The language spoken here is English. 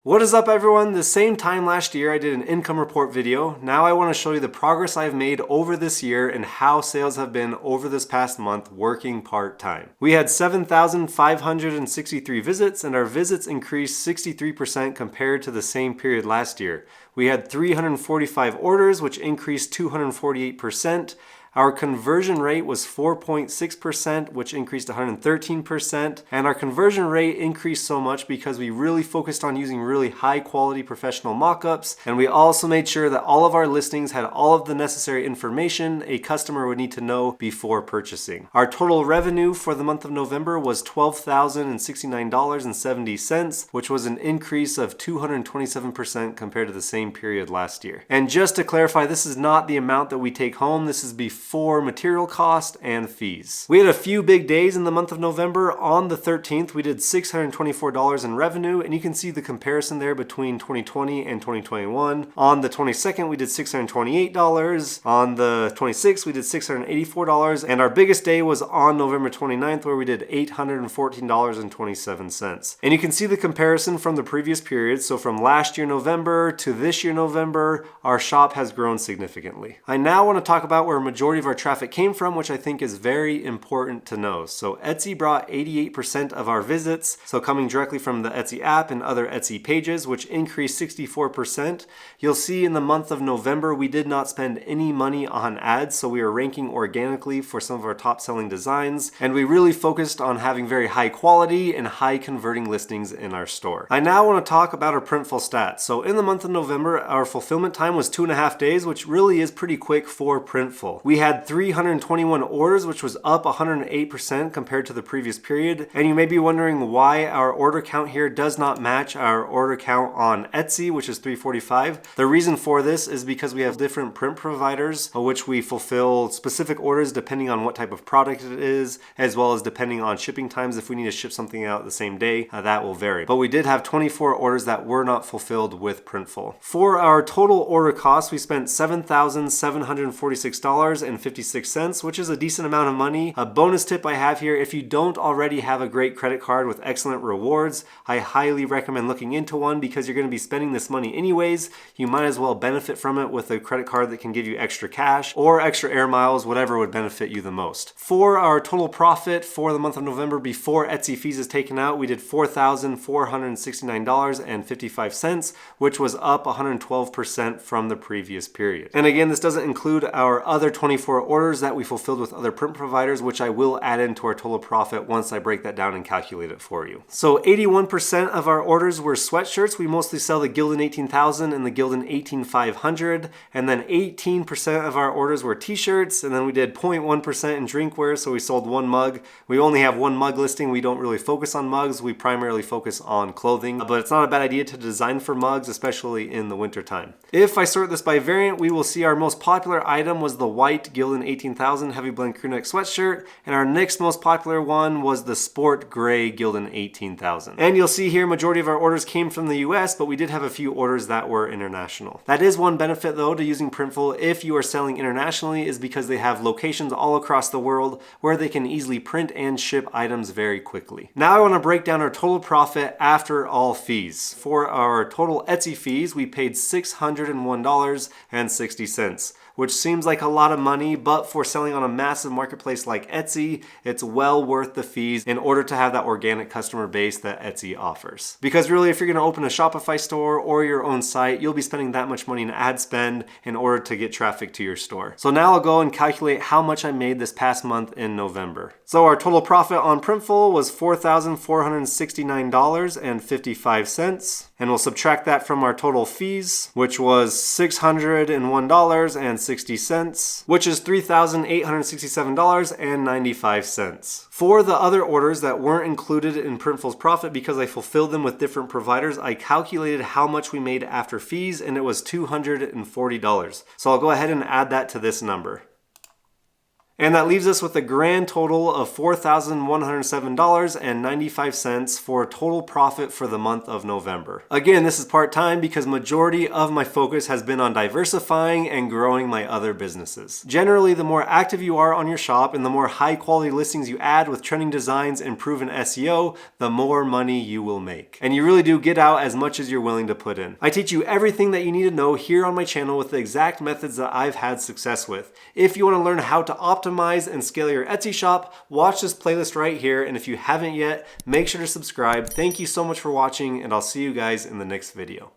What is up everyone? The same time last year I did an income report video. Now I want to show you the progress I've made over this year and how sales have been over this past month working part-time. We had 7,563 visits and our visits increased 63% compared to the same period last year. We had 345 orders which increased 248%. Our conversion rate was 4.6%, which increased 113%. And our conversion rate increased so much because we really focused on using really high quality professional mockups. And we also made sure that all of our listings had all of the necessary information a customer would need to know before purchasing. Our total revenue for the month of November was $12,069.70, which was an increase of 227% compared to the same period last year. And just to clarify, this is not the amount that we take home. This is before material cost and fees. We had a few big days in the month of November. On the 13th, we did $624 in revenue, and you can see the comparison there between 2020 and 2021. On the 22nd, we did $628. On the 26th, we did $684, and our biggest day was on November 29th, where we did $814.27. And you can see the comparison from the previous period. So from last year November to this year November, our shop has grown significantly. I now want to talk about where a majority of our traffic came from, which I think is very important to know. So Etsy brought 88% of our visits, so coming directly from the Etsy app and other Etsy pages, which increased 64%. You'll see in the month of November, we did not spend any money on ads, so we are ranking organically for some of our top selling designs, and we really focused on having very high quality and high converting listings in our store. I now want to talk about our Printful stats. So in the month of November, our fulfillment time was 2.5 days, which really is pretty quick for Printful. We had 321 orders, which was up 108% compared to the previous period. And you may be wondering why our order count here does not match our order count on Etsy, which is 345. The reason for this is because we have different print providers, which we fulfill specific orders depending on what type of product it is, as well as depending on shipping times. If we need to ship something out the same day, that will vary. But we did have 24 orders that were not fulfilled with Printful. For our total order cost, we spent $7,746.56, which is a decent amount of money. A bonus tip I have here, if you don't already have a great credit card with excellent rewards, I highly recommend looking into one because you're going to be spending this money anyways. You might as well benefit from it with a credit card that can give you extra cash or extra air miles, whatever would benefit you the most. For our total profit for the month of November before Etsy fees is taken out, we did $4,469.55, which was up 112% from the previous period. And again, this doesn't include our other 24 orders that we fulfilled with other print providers, which I will add into our total profit once I break that down and calculate it for you. So 81% of our orders were sweatshirts. We mostly sell the Gildan 18,000 and the Gildan 18,500. And then 18% of our orders were t-shirts. And then we did 0.1% in drinkware. So we sold one mug. We only have one mug listing. We don't really focus on mugs. We primarily focus on clothing, but it's not a bad idea to design for mugs, especially in the winter time. If I sort this by variant, we will see our most popular item was the white Gildan 18,000 heavy blend crewneck sweatshirt, and our next most popular one was the sport gray Gildan 18,000. And you'll see here majority of our orders came from the US, but we did have a few orders that were international. That is one benefit though to using Printful if you are selling internationally, is because they have locations all across the world where they can easily print and ship items very quickly. Now I want to break down our total profit after all fees. For our total Etsy fees, we paid $601.60. which seems like a lot of money, but for selling on a massive marketplace like Etsy, it's well worth the fees in order to have that organic customer base that Etsy offers. Because really, if you're gonna open a Shopify store or your own site, you'll be spending that much money in ad spend in order to get traffic to your store. So now I'll go and calculate how much I made this past month in November. So our total profit on Printful was $4,469.55. And we'll subtract that from our total fees, which was $601.60, which is $3,867.95. For the other orders that weren't included in Printful's profit because I fulfilled them with different providers, I calculated how much we made after fees, and it was $240. So I'll go ahead and add that to this number. And that leaves us with a grand total of $4,107.95 for a total profit for the month of November. Again, this is part-time because majority of my focus has been on diversifying and growing my other businesses. Generally, the more active you are on your shop and the more high quality listings you add with trending designs and proven SEO, the more money you will make. And you really do get out as much as you're willing to put in. I teach you everything that you need to know here on my channel with the exact methods that I've had success with. If you want to learn how to optimize and scale your Etsy shop, watch this playlist right here. And if you haven't yet, make sure to subscribe. Thank you so much for watching, and I'll see you guys in the next video.